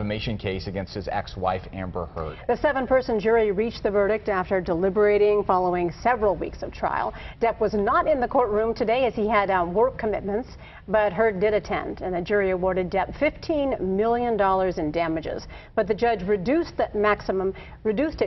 defamation case against his ex-wife, Amber Heard. The 7-person jury reached the verdict after deliberating following several weeks of trial. Depp was not in the courtroom today as he had work commitments, but Heard did attend, and the jury awarded Depp $15 million in damages. But the judge reduced it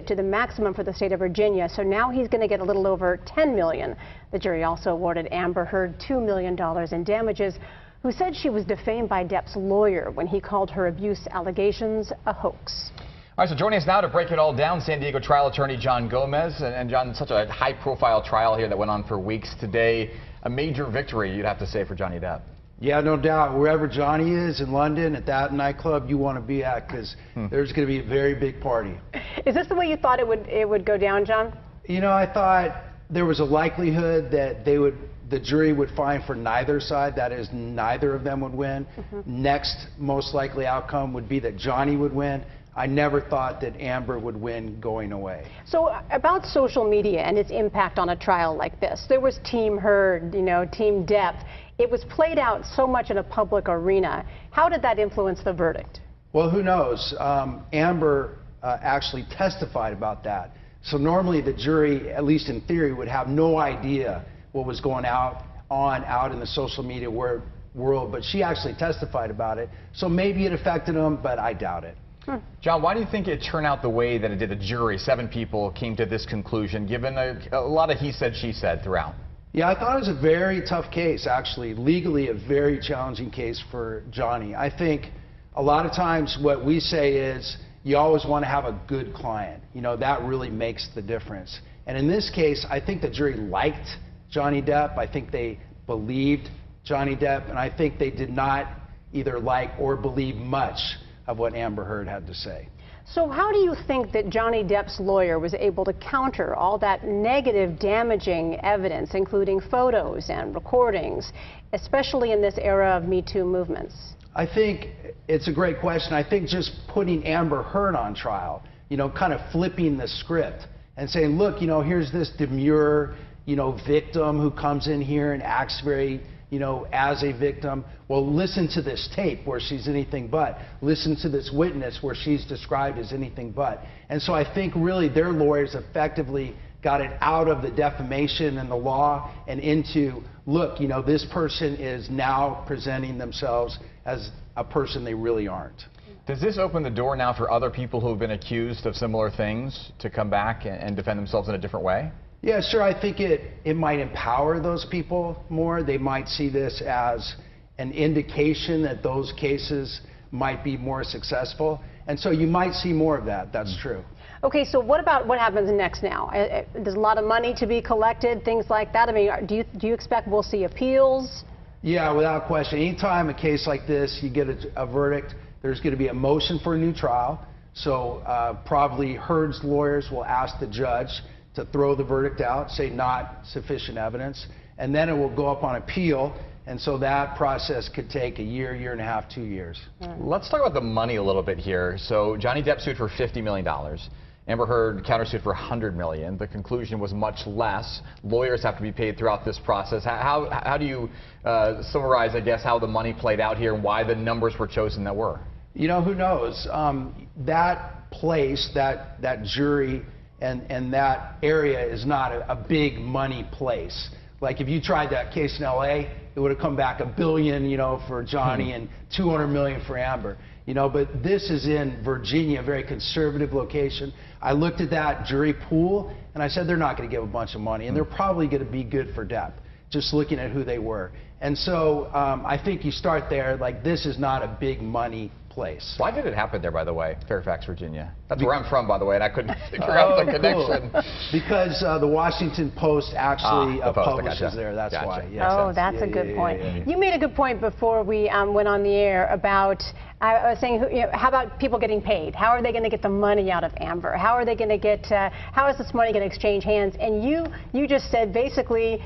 to the maximum for the state of Virginia, so now he's going to get a little over $10 million. The jury also awarded Amber Heard $2 million in damages, who said she was defamed by Depp's lawyer when he called her abuse allegations a hoax. All right, so joining us now to break it all down, San Diego trial attorney John Gomez. And John, such a high-profile trial here that went on for weeks today. A major victory, you'd have to say, for Johnny Depp. Yeah, no doubt. Wherever Johnny is in London, at that nightclub, you want to be at, because there's going to be a very big party. Is this the way you thought it would go down, John? You know, I thought there was a likelihood that the jury would find for neither side, that is, neither of them would win. Next most likely outcome would be that Johnny would win. I never thought that Amber would win going away. So about social media and its impact on a trial like this, there was Team Heard, you know, Team Depp. It was played out so much in a public arena. How did that influence the verdict? Well, who knows? Amber actually testified about that. So normally the jury, at least in theory, would have no idea what was going out in the social media world, but she actually testified about it. So maybe it affected them, but I doubt it. John, why do you think it turned out the way that it did? The jury, 7 people, came to this conclusion, given a lot of he said, she said throughout? Yeah, I thought it was a very tough case, actually. Legally, a very challenging case for Johnny. I think a lot of times what we say is you always want to have a good client. You know, that really makes the difference. And in this case, I think the jury liked Johnny Depp. I think they believed Johnny Depp, and I think they did not either like or believe much of what Amber Heard had to say. So how do you think that Johnny Depp's lawyer was able to counter all that negative, damaging evidence, including photos and recordings, especially in this era of Me Too movements? I think it's a great question. I think just putting Amber Heard on trial, you know, kind of flipping the script and saying, look, you know, here's this demure, you know, victim who comes in here and acts very, you know, as a victim. Well, listen to this tape where she's anything but. Listen to this witness where she's described as anything but. And so I think really their lawyers effectively got it out of the defamation and the law and into, look, you know, this person is now presenting themselves as a person they really aren't. Does this open the door now for other people who have been accused of similar things to come back and defend themselves in a different way? Yeah, sure. I think it might empower those people more. They might see this as an indication that those cases might be more successful. And so you might see more of that. That's true. Okay, so what about what happens next now? There's a lot of money to be collected, things like that. I mean, do you expect we'll see appeals? Yeah, without question. Anytime a case like this, you get a verdict, there's going to be a motion for a new trial. So probably Heard's lawyers will ask the judge to throw the verdict out, say not sufficient evidence, and then it will go up on appeal, and so that process could take a year, year and a half, 2 years. Let's talk about the money a little bit here. So Johnny Depp sued for $50 million. Amber Heard countersued for $100 million. The conclusion was much less. Lawyers have to be paid throughout this process. How do you summarize, I guess, how the money played out here and why the numbers were chosen that were? You know, who knows? That place, that jury, and that area is not a big money place. Like if you tried that case in LA, it would have come back $1 billion, you know, for Johnny and $200 million for Amber. You know, but this is in Virginia, a very conservative location. I looked at that jury pool and I said they're not going to give a bunch of money, and they're probably going to be good for Depp, just looking at who they were. And so I think you start there, like this is not a big money place. Why did it happen there, by the way, Fairfax, Virginia? That's where I'm from, by the way, and I couldn't figure out the connection. Cool. Because the Washington Post actually publishes there, that's why. Yes. Oh, that's a good point. You made a good point before we went on the air about, I was saying, you know, how about people getting paid? How are they going to get the money out of Amber? How are they going to get, how is this money going to exchange hands? And you just said, basically,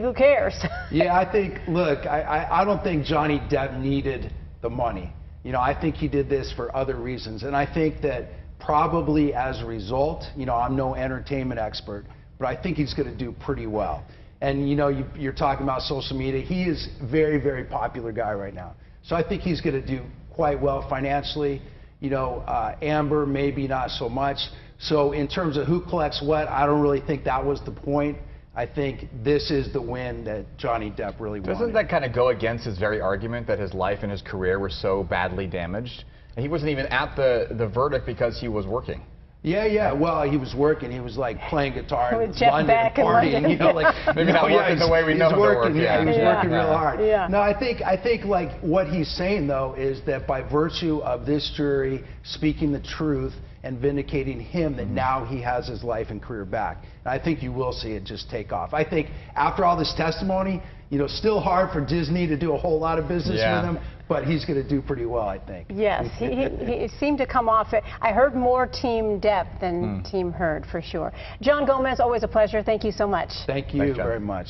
who cares? Yeah, I think, look, I don't think Johnny Depp needed the money. You know, I think he did this for other reasons. And I think that probably as a result, you know, I'm no entertainment expert, but I think he's going to do pretty well. And, you know, you're talking about social media. He is a very, very popular guy right now. So I think he's going to do quite well financially. Amber maybe not so much. So in terms of who collects what, I don't really think that was the point. I think this is the win that Johnny Depp really wanted. Doesn't that kind of go against his very argument that his life and his career were so badly damaged? And he wasn't even at the verdict because he was working. Yeah. Well, he was working. He was like playing guitar in Jeff London, Beck partying. Maybe not working the way we know him to work. Yeah, he was working real hard. Yeah. No, I think like what he's saying though is that by virtue of this jury speaking the truth and vindicating him, that now he has his life and career back. And I think you will see it just take off. I think after all this testimony, still hard for Disney to do a whole lot of business with him, but he's going to do pretty well, I think. Yes, he seemed to come off. I heard more Team Depp than Team Heard, for sure. John Gomez, always a pleasure. Thank you so much. Thank you very much.